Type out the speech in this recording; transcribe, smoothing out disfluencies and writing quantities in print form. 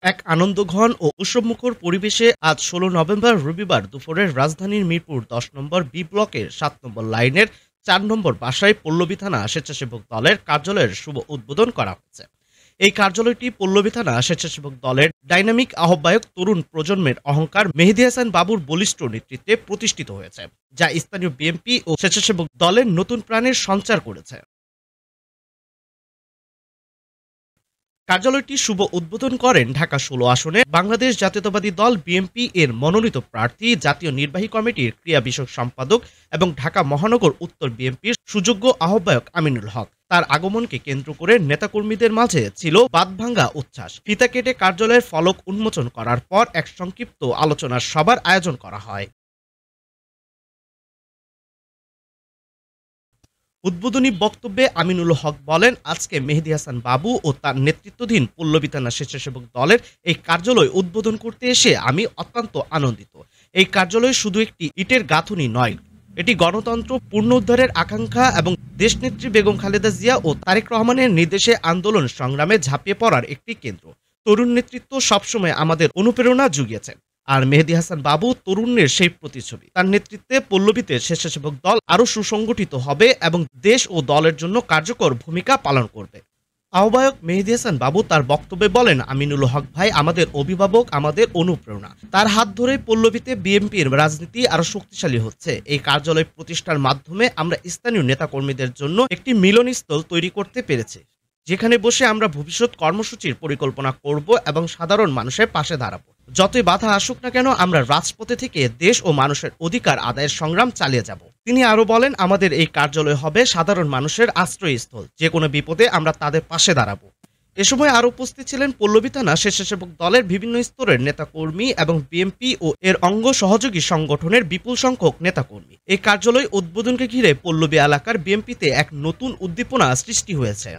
এক আনন্দঘন ও উৎসবমুখর পরিবেশে আজ ১৬ নভেম্বর রবিবার দুপুরে রাজধানীর মিরপুর ১০ নম্বর বি ব্লকের ৭ নম্বর লাইনের ৪ নম্বর বাসায় পল্লবী থানা স্বেচ্ছাসেবক দলের কার্যালয়ের শুভ উদ্বোধন করা হয়েছে। এই কার্যালয়টি পল্লবী থানা স্বেচ্ছাসেবক দলের ডাইনামিক আহ্বায়ক তরুণ প্রজন্মের অহংকার মেহেদী হাসান বাবুর বলিষ্ঠ নেতৃত্বে প্রতিষ্ঠিত হয়েছে, যা স্থানীয় বিএনপি ও স্বেচ্ছাসেবক দলের নতুন প্রাণের সঞ্চার করেছে। কার্যালয়টি শুভ উদ্বোধন করেন ঢাকা ১৬ আসনে বাংলাদেশ জাতীয়তাবাদী দল বিএনপি এর মনোনীত প্রার্থী, জাতীয় নির্বাহী কমিটির ক্রীড়া বিষয়ক সম্পাদক এবং ঢাকা মহানগর উত্তর বিএনপির সুযোগ্য আহ্বায়ক আমিনুল হক। তার আগমনকে কেন্দ্র করে নেতাকর্মীদের মাঝে ছিল বাঁধভাঙ্গা উচ্ছ্বাস। ফিতা কেটে কার্যালয়ের ফলক উন্মোচন করার পর এক সংক্ষিপ্ত আলোচনার সভার আয়োজন করা হয়। উদ্বোধনী বক্তব্যে আমিনুল হক বলেন, আজকে মেহেদী হাসান বাবু ও তার নেতৃত্বাধীন পল্লবী থানা স্বেচ্ছাসেবক দলের এই কার্যালয় উদ্বোধন করতে এসে আমি অত্যন্ত আনন্দিত। এই কার্যালয় শুধু একটি ইটের গাঁথুনি নয়, এটি গণতন্ত্র পুনরুদ্ধারের আকাঙ্ক্ষা এবং দেশনেত্রী বেগম খালেদা জিয়া ও তারেক রহমানের নির্দেশে আন্দোলন সংগ্রামে ঝাঁপিয়ে পড়ার একটি কেন্দ্র। তরুণ নেতৃত্ব সবসময় আমাদের অনুপ্রেরণা জুগিয়েছে, আর মেহেদী হাসান বাবু তরুণের সেই প্রতিচ্ছবি। তার নেতৃত্বে পল্লবীতে স্বেচ্ছাসেবক দল আরও সুসংগঠিত হবে এবং দেশ ও দলের জন্য কার্যকর ভূমিকা পালন করবে। আহ্বায়ক মেহেদী হাসান বাবু তার বক্তব্যে বলেন, আমিনুল হক ভাই আমাদের অভিভাবক, আমাদের অনুপ্রেরণা। তার হাত ধরে পল্লবীতে বিএনপির রাজনীতি আরও শক্তিশালী হচ্ছে। এই কার্যালয় প্রতিষ্ঠার মাধ্যমে আমরা স্থানীয় নেতাকর্মীদের জন্য একটি মিলনস্থল তৈরি করতে পেরেছি, যেখানে বসে আমরা ভবিষ্যৎ কর্মসূচির পরিকল্পনা করব এবং সাধারণ মানুষের পাশে দাঁড়াবো। যতই বাধা আসুক না কেন, আমরা রাজপথে থেকে দেশ ও মানুষের অধিকার আদায়ের সংগ্রাম চালিয়ে যাব। তিনি আরো বলেন, আমাদের এই কার্যালয় হবে সাধারণ মানুষের আশ্রয়স্থল, যে কোনো বিপদে আমরা তাদের পাশে দাঁড়াবো। এ সময় আরো উপস্থিত ছিলেন পল্লবী থানা স্বেচ্ছাসেবক দলের বিভিন্ন স্তরের নেতাকর্মী এবং বিএনপি ও এর অঙ্গ সহযোগী সংগঠনের বিপুল সংখ্যক নেতাকর্মী। এই কার্যালয় উদ্বোধনকে ঘিরে পল্লবী এলাকার বিএনপিতে এক নতুন উদ্দীপনা সৃষ্টি হয়েছে।